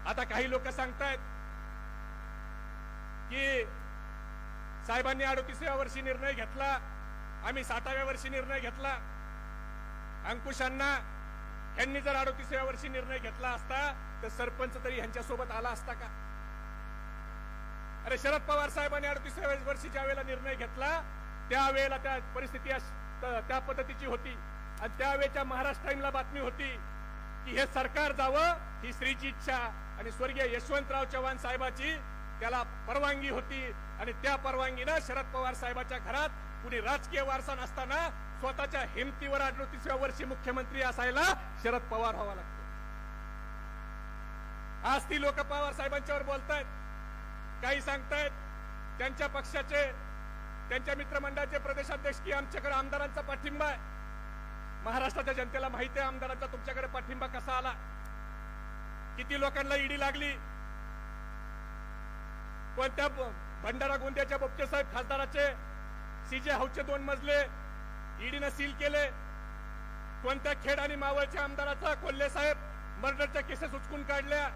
आता काही लोक सांगतायत की साहेबांनी 38व्या वर्षी निर्णय घेतला, आम्ही 60व्या वर्षी निर्णय घेतला. अंकुशांना यांनी जर 38व्या वर्षी निर्णय घेतला असता तर सरपंच तरी ह्यांच्या सोबत आला असता का? अरे शरद पवार साहेबांनी 38व्या वर्षी ज्या वेळेला निर्णय घेतला त्यावेळेला त्या परिस्थिती त्या पद्धतीची होती आणि त्यावेळेच्या महाराष्ट्र टाइमला बातमी होती की हे सरकार जावं ही श्रीची इच्छा आणि स्वर्गीय यशवंतराव चव्हाण साहेबाची त्याला परवानगी होती आणि त्या परवानगीनं शरद पवार साहेबाच्या घरात कुणी राजकीय वारसा नसताना स्वतःच्या हिमतीवर 38व्या वर्षी मुख्यमंत्री असायला शरद पवार व्हावा लागतो. आज ती लोक पवार साहेबांच्यावर बोलतायत, काही सांगतायत त्यांच्या पक्षाचे त्यांच्या मित्रमंडळाचे प्रदेशाध्यक्ष की आमच्याकडे आमदारांचा पाठिंबा आहे. महाराष्ट्राच्या जनतेला माहिती आहे आमदारांचा तुमच्याकडे पाठिंबा कसा आला, किती लोकांना ईडी लागली, कोणत्या भंडारा गोंदियाच्या बोपचे साहेब खासदाराचे सीजे हाऊसचे 2 मजले ईडीनं सील केले, कोणत्या खेड आणि मावळच्या आमदाराचा कोल्हे साहेब मर्डरच्या केसेस उचकून काढल्या,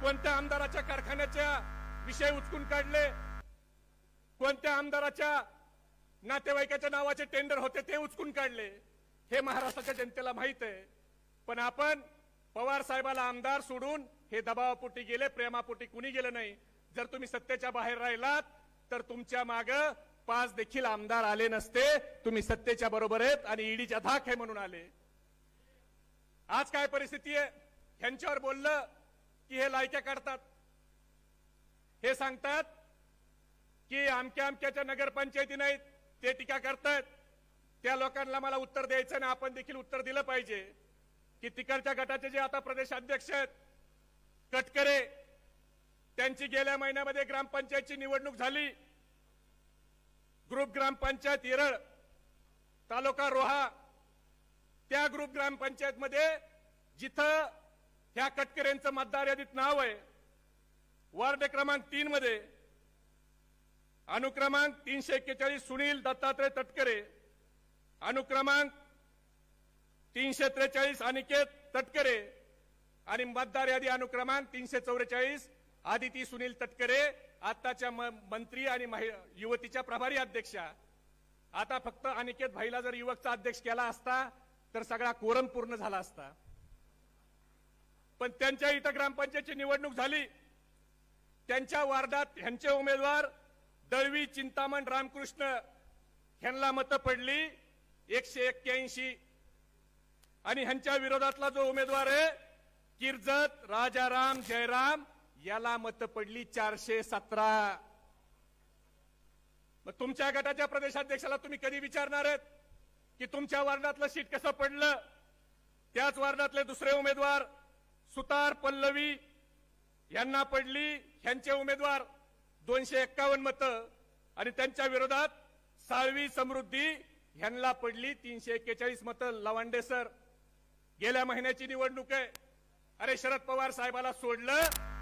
कोणत्या आमदाराच्या कारखान्याच्या विषय उचकून काढले, कोणत्या आमदाराच्या नातेवाईकाच्या नावाचे टेंडर होते ते उचकून काढले. हे महाराष्ट्राच्या जनतेला माहित आहे. पण आपण पवार साहेबाला आमदार सोडून हे दबावापोटी गेले, प्रेमापोटी कुणी गेलं नाही. जर तुम्ही सत्तेच्या बाहेर राहिलात तर तुमच्या माग 5 देखील आमदार आले नसते. तुम्ही सत्तेच्या बरोबर आहेत आणि ईडीच्या धाक आहे म्हणून आले. आज काय परिस्थिती आहे? ह्यांच्यावर बोललं की हे लायक्या काढतात, हे सांगतात की आमक्या आमक्याच्या नगरपंचायती नाहीत, ते टीका करतायत. त्या लोकांना मला उत्तर द्यायचं ना, आपण देखील उत्तर दिलं पाहिजे की तिकडच्या गटाचे जे आता प्रदेशाध्यक्ष आहेत कटकरे, त्यांची गेल्या महिन्यामध्ये ग्रामपंचायतची निवडणूक झाली. ग्रुप ग्रामपंचायत येरळ तालुका रोहा, त्या ग्रुप ग्रामपंचायत मध्ये जिथं ह्या कटकरेंचं मतदार यादीत नाव आहे, वार्ड क्रमांक 3 मध्ये अनुक्रमांक 341 सुनील दत्तात्रय तटकरे, अनुक्रमांक 343 अनिकेत तटकरे आणि मतदार यादी अनुक्रमांक 344 आदिती सुनील तटकरे, आताच्या मंत्री आणि युवतीच्या प्रभारी अध्यक्षा. आता फक्त अनिकेत भाईला जर युवकचा अध्यक्ष केला असता तर सगळा कोरम पूर्ण झाला असता. पण त्यांच्या इथं ग्रामपंचायतची निवडणूक झाली. त्यांच्या वार्डात ह्यांचे उमेदवार दळवी चिंतामण रामकृष्ण ह्यांना मतं पडली 181 आणि ह्यांच्या विरोधातला जो उमेदवार आहे किर्जत राजाराम जयराम याला मतं पडली 417. मग तुमच्या गटाच्या प्रदेशाध्यक्षाला तुम्ही कधी विचारणार आहेत की तुमच्या वार्डातलं सीट कसं पडलं? त्याच वार्डातले दुसरे उमेदवार सुतार पल्लवी यांना पडली, ह्यांचे उमेदवार 251 मतं आणि त्यांच्या विरोधात साळवी समृद्धी ह्यांना पडली 341 मतं. लवांडे सर, गेल्या महिन्याची निवडणूक आहे. अरे शरद पवार साहेबाला सोडलं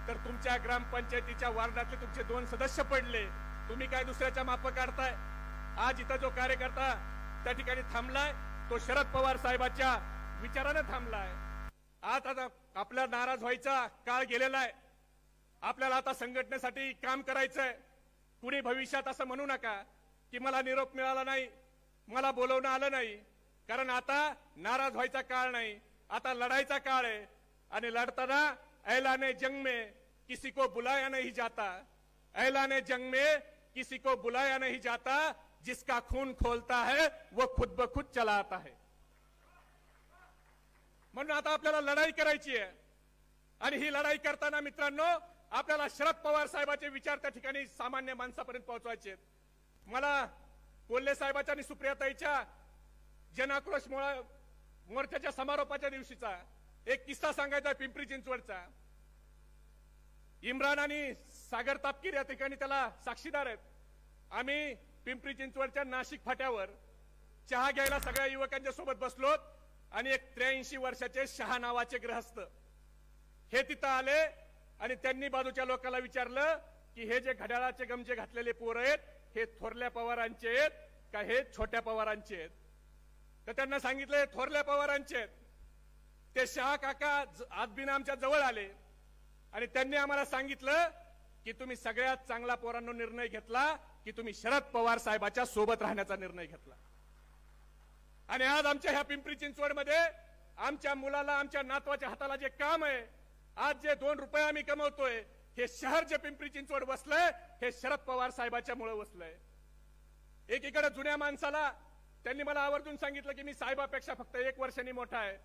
तर तुमच्या ग्रामपंचायतीच्या वार्डातले तुमचे 2 सदस्य पडले. तुम्ही काय दुसऱ्याच्या माप काढताय? आज इथं जो कार्यकर्ता त्या ठिकाणी थांबलाय तो शरद पवार साहेबाच्या विचाराने थांबलाय. आज आता आपला नाराज व्हायचा काळ गेलेला आहे. आपल्याला आता संघटनेसाठी काम करायचंय. कुणी भविष्यात असं म्हणू नका की मला निरोप मिळाला नाही, मला बोलवणं आलं नाही, कारण आता नाराज व्हायचा काळ नाही, आता लढायचा काळ आहे. आणि लढताना ऐलाने जंग में किसी को बुलाया नहीं जाता, ऐलाने जंग में किसी को बुलाया नहीं जाता, जिसका खून खोलता है वो खुद ब खुद चला आता है. म्हणून आता आपल्याला लढाई करायची आहे आणि ही लढाई करताना मित्रांनो आपल्याला शरद पवार साहेबांचे विचार त्या ठिकाणी सामान्य माणसापर्यंत पोहोचवायचे आहेत. मला कोल्हे साहेबांच्या आणि सुप्रियाताईच्या जनाक्रोश मोर्चाच्या समारोपाच्या दिवशीचा एक किस्सा सांगायचा पिंपरी चिंचवडचा. इम्रान आणि सागर तापकीर या ठिकाणी त्याला साक्षीदार आहेत. आम्ही पिंपरी चिंचवडच्या नाशिक फाट्यावर चहा घ्यायला सगळ्या युवकांच्या सोबत बसलोत आणि एक 83 वर्षाचे शहा नावाचे गृहस्थ हे तिथं आले आणि त्यांनी बाजूच्या लोकांना विचारलं की हे जे घड्याळाचे गमजे घातलेले पोर आहेत हे थोरल्या पवारांचे आहेत का हे छोट्या पवारांचे आहेत? तर त्यांना सांगितलं थोरल्या पवारांचे आहेत. ते शहा काका आजबीन आमच्या जवळ आले आणि त्यांनी आम्हाला सांगितलं की तुम्ही सगळ्यात चांगला पोरांनो निर्णय घेतला की तुम्ही शरद पवार साहेबांच्या सोबत राहण्याचा निर्णय घेतला। आणि आज आमच्या ह्या पिंपरी चिंचवडमध्ये आमच्या मुलाला आमच्या नातवाच्या हाताला जे काम आहे, आज जे 2 रुपये आम्ही कमवतोय, हे शहर जे पिंपरी चिंचवड वसलंय हे शरद पवार साहेबांच्या मुळे वसलंय। एकीकडे जुन्या माणसाला त्यांनी मला आवर्जून सांगितलं की मी साहेबापेक्षा फक्त 1 वर्षांनी मोठा आहे,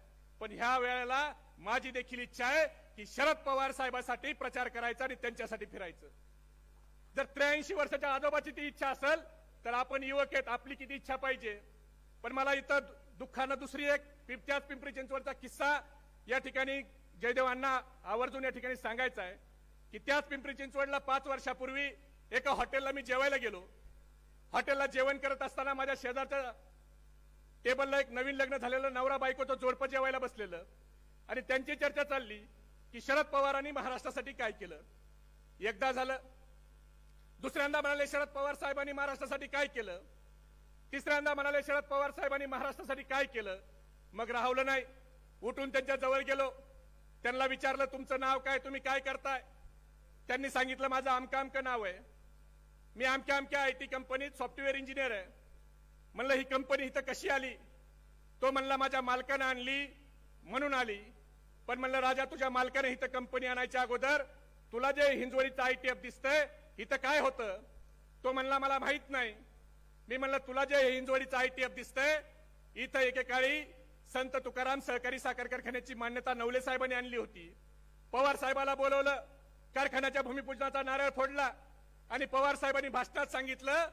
पण ह्या वेळेला माझी देखील इच्छा आहे की शरद पवार साहेबांसाठी प्रचार करायचा आणि त्यांच्यासाठी फिरायचं। जर 83 वर्षाच्या आजोबाची ती इच्छा असेल तर आपण युवक आहेत, आपली किती इच्छा पाहिजे। पण मला इथं दुःखानं दुसरी एक त्याच पिंपरी चिंचवडचा किस्सा या ठिकाणी जयदेवांना आवर्जून या ठिकाणी सांगायचा आहे की त्याच पिंपरी चिंचवडला 5 वर्षापूर्वी एका हॉटेलला मी जेवायला गेलो। हॉटेलला जेवण करत असताना माझ्या शेजारच्या टेबलला एक नवीन लग्न झालेलं नवरा बायकोचं जोडपं जेवायला बसलेलं आणि त्यांची चर्चा चालली की शरद पवारांनी महाराष्ट्रासाठी काय केलं। एकदा झालं, दुसऱ्यांदा म्हणाले शरद पवार साहेबांनी महाराष्ट्रासाठी काय केलं, तिसऱ्यांदा म्हणाले शरद पवार साहेबांनी महाराष्ट्रासाठी काय केलं। मग राहवलं नाही, उठून त्यांच्या जवळ गेलो, त्यांना विचारलं तुमचं नाव काय, तुम्ही काय करताय। त्यांनी सांगितलं माझं अमका अमका नाव आहे, मी अमक्या अमक्या IT कंपनीत सॉफ्टवेअर इंजिनियर आहे। म्हणलं ही कंपनी इथं कशी आली? तो म्हणला माझ्या मालकानं आणली म्हणून आली। पण म्हणलं राजा तुझ्या मालकाने इथं कंपनी आणायच्या अगोदर तुला जे हिंजवडीचं ITF दिसतंय इथं काय होतं? तो म्हणला मला माहित नाही। मी म्हणलं तुला जे हिंजवडीचं ITF दिसतंय इथं एकेकाळी संत तुकाराम सहकारी साखर कारखान्याची मान्यता नवले साहेबांनी आणली होती। पवार साहेबाला बोलवलं, कारखान्याच्या भूमिपूजनाचा नारळ फोडला आणि पवार साहेबांनी भाषणात सांगितलं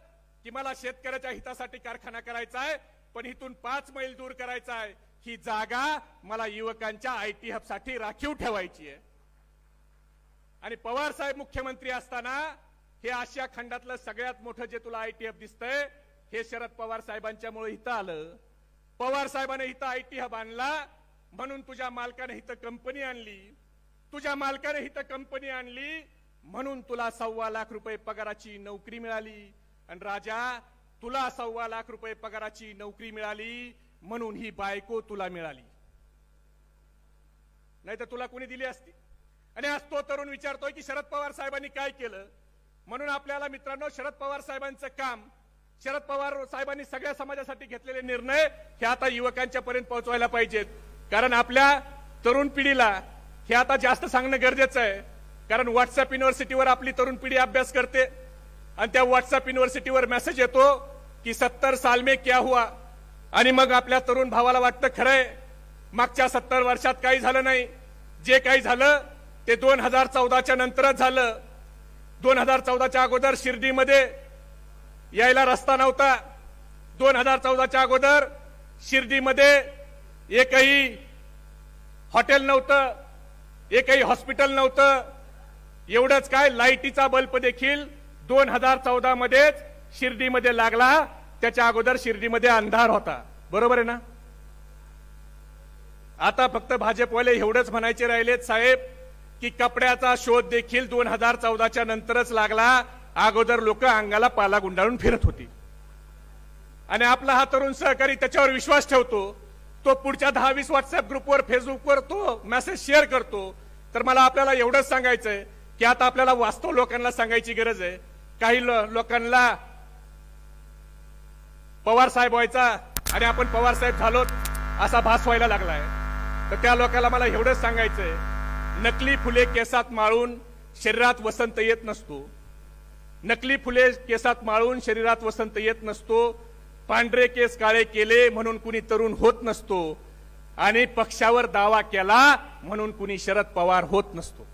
की मला शेतकऱ्याच्या हितासाठी कारखाना करायचा आहे, पण इथून 5 मैल दूर करायचा आहे। ही जागा मला युवकांच्या IT हब साठी राखीव ठेवायची आहे। आणि पवार साहेब मुख्यमंत्री असताना हे आशिया खंडातलं सगळ्यात मोठं जे तुला IT हब दिसतंय हे शरद पवार साहेबांच्यामुळे इथं आलं। पवार साहेबांनी इथं IT हब आणला म्हणून तुझ्या मालकाने इथं कंपनी आणली, तुझ्या मालकाने इथं कंपनी आणली म्हणून तुला 1.25 लाख रुपये पगाराची नोकरी मिळाली। आणि राजा तुला 1.25 लाख रुपये पगाराची नोकरी मिळाली म्हणून ही बायको तुला मिळाली, नाही तर तुला कोणी दिली असती। आणि आज तो तरुण विचारतोय की शरद पवार साहेबांनी काय केलं। म्हणून आपल्याला मित्रांनो शरद पवार साहेबांचं काम, शरद पवार साहेबांनी सगळ्या समाजासाठी घेतलेले निर्णय हे आता युवकांच्या पर्यंत पोहोचवायला पाहिजेत। कारण आपल्या तरुण पिढीला हे आता जास्त सांगणं गरजेचं आहे। कारण व्हॉट्सअप युनिव्हर्सिटीवर आपली तरुण पिढी अभ्यास करते आणि त्या व्हॉट्सअप युनिव्हर्सिटीवर मेसेज येतो की 70 साल में क्या हुआ। आणि मग आपल्या तरुण भावाला वाटतं खरंय मागच्या 70 वर्षात काही झालं नाही, जे काही झालं ते 2014च्या नंतरच झालं। 2014च्या अगोदर शिर्डीमध्ये यायला रस्ता नव्हता, 2014च्या अगोदर शिर्डीमध्ये एकही हॉटेल नव्हतं, एकही हॉस्पिटल नव्हतं। एवढंच काय लाईटीचा बल्ब देखील 2014 मध्येच शिर्डीमध्ये लागला, त्याच्या अगोदर शिर्डीमध्ये अंधार होता। बरोबर आहे ना? आता फक्त भाजपवाले एवढंच म्हणायचे राहिलेत साहेब की कपड्याचा शोध देखील 2014च्या नंतरच लागला, अगोदर लोक अंगाला पाला गुंडाळून फिरत होती। आणि आपला हा तरुण सहकारी त्याच्यावर विश्वास ठेवतो, तो पुढच्या 10-20 व्हॉट्सअप ग्रुपवर फेसबुकवर तो मेसेज शेअर करतो। तर मला आपल्याला एवढंच सांगायचंय की आता आपल्याला वास्तव लोकांना सांगायची गरज आहे। काही लोकांना पवार साहेब व्हायचा आणि आपण पवार साहेब झालोत असा भास व्हायला लागलाय। तर त्या लोकांना मला एवढंच सांगायचंय, नकली फुले केसात माळून शरीरात वसंत येत नसतो, नकली फुले केसात माळून शरीरात वसंत येत नसतो, पांढरे केस काळे केले म्हणून कुणी तरुण होत नसतो, आणि पक्षावर दावा केला म्हणून कुणी शरद पवार होत नसतो।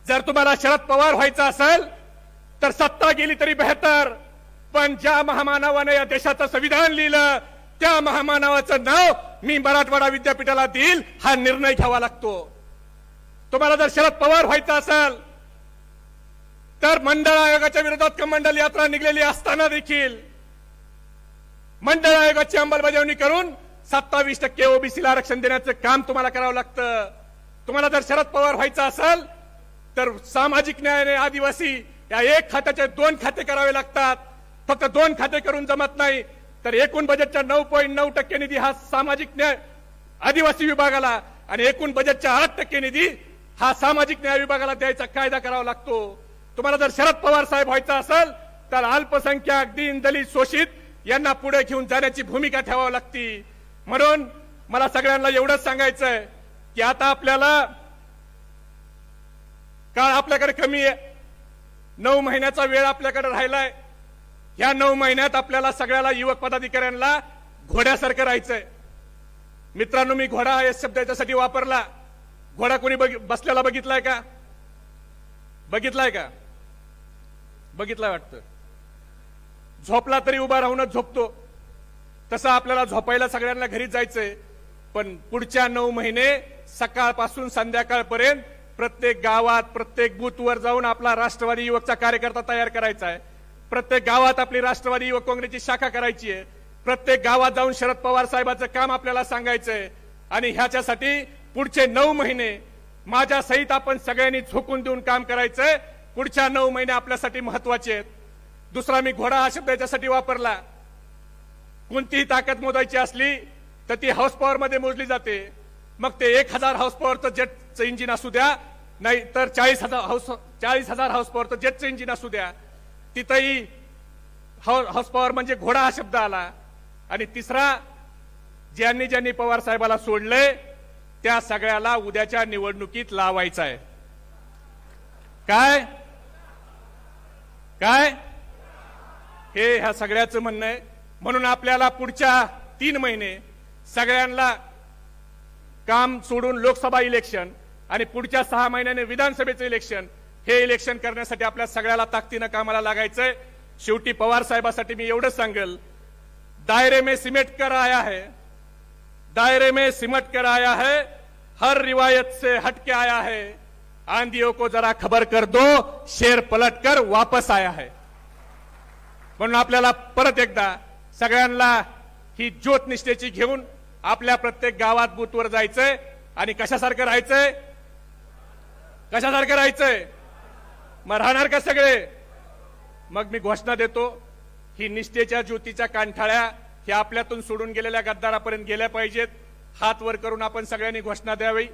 जर तुम्हाला शरद पवार व्हायचं असेल तर सत्ता गेली तरी बेहतर, पण ज्या महामानवाने या देशाचं संविधान लिहिलं त्या महामानवाचं नाव मी मराठवाडा विद्यापीठाला देईल हा निर्णय घ्यावा लागतो। तुम्हाला जर शरद पवार व्हायचं असेल तर मंडळ आयोगाच्या विरोधात कमंडल यात्रा निघलेली असताना देखील मंडळ आयोगाची अंमलबजावणी करून 27% ओबीसीला आरक्षण देण्याचं काम तुम्हाला करावं लागतं। तुम्हाला जर शरद पवार व्हायचं असेल तर सामाजिक न्याय आणि आदिवासी या एक खात्याचे 2 खाते करावे लागतात। फक्त 2 खाते करून जमत नाही, तर एकूण बजेटच्या 9.9% निधी हा सामाजिक न्याय आदिवासी विभागाला आणि एकूण बजेटच्या 8% निधी हा सामाजिक न्याय विभागाला द्यायचा कायदा करावा लागतो। तुम्हाला जर शरद पवार साहेब व्हायचं असेल तर अल्पसंख्याक, दीन, दलित, शोषित यांना पुढे घेऊन जाण्याची भूमिका ठेवावी लागती। म्हणून मला सगळ्यांना एवढंच सांगायचंय की आता आपल्याला काळ आपल्याकडे कमी आहे, 9 महिन्याचा वेळ आपल्याकडे राहिलाय। या 9 महिन्यात आपल्याला सगळ्याला युवक पदाधिकाऱ्यांना घोड्यासारखं राहायचंय। मित्रांनो, मी घोडा या शब्द याच्यासाठी वापरला, घोडा कोणी बसलेला बघितलाय का? बघितलाय का? बघितलाय वाटतं। झोपला तरी उभा राहूनच झोपतो, तसं आपल्याला झोपायला सगळ्यांना घरी जायचंय। पण पुढच्या 9 महिने सकाळपासून संध्याकाळपर्यंत प्रत्येक गावात, प्रत्येक बूथवर जाऊन आपला राष्ट्रवादी युवकचा कार्यकर्ता तयार करायचा आहे। प्रत्येक गावात आपली राष्ट्रवादी युवक काँग्रेसची शाखा करायची आहे। प्रत्येक गावात जाऊन शरद पवार साहेबांचं काम आपल्याला सांगायचंय। आणि ह्याच्यासाठी पुढचे 9 महिने माझ्या सहित आपण सगळ्यांनी झोकून देऊन काम करायचंय। पुढच्या 9 महिने आपल्यासाठी महत्वाचे आहेत। दुसरा, मी घोडा हा शब्द याच्यासाठी वापरला, कोणतीही ताकद मोजायची असली तर ती हाऊस पॉवर मध्ये मोजली जाते। मग ते 1000 हाऊस पॉवरचं जेटचं इंजिन असू द्या, नाही तर 40,000 हाऊस पॉवरचं जेटचं इंजिन असू द्या, तिथंही हाऊस पॉवर म्हणजे घोडा हा शब्द आला। आणि तिसरा, ज्यांनी ज्यांनी पवार साहेबाला सोडले त्या सगळ्याला उद्याच्या निवडणुकीत लावायचं आहे। काय काय हे ह्या सगळ्याचं म्हणणं आहे। म्हणून आपल्याला पुढच्या 3 महिने सगळ्यांना काम सोडून लोकसभा इलेक्शन आणि पुढच्या 6 महिन्याने विधानसभेचं इलेक्शन, हे इलेक्शन करण्यासाठी आपल्या सगळ्याला ताकदीनं कामाला लागायचंय। शेवटी पवार साहेबांसाठी मी एवढंच सांगेल, दायरे में सिमट कर आया है, दायरे में सिमट कर आया है, हर रिवायत से हटके आया है, आंधियों को जरा खबर कर दो, शेर पलट कर वापस आया है। म्हणून आपल्याला परत एकदा सगळ्यांना ही ज्योत निष्ठेची घेऊन आपल्या प्रत्येक गावात बूथवर जायचंय आणि कशासारखं राहायचंय? कशासारखं राहायचंय? मग राहणार का सगळे? मग मी घोषणा देतो, ही निष्ठेच्या ज्योतीच्या कांठाळ्या ह्या आपल्यातून सोडून गेलेल्या गद्दारापर्यंत गेल्या पाहिजेत। हात वर करून आपण सगळ्यांनी घोषणा द्यावी।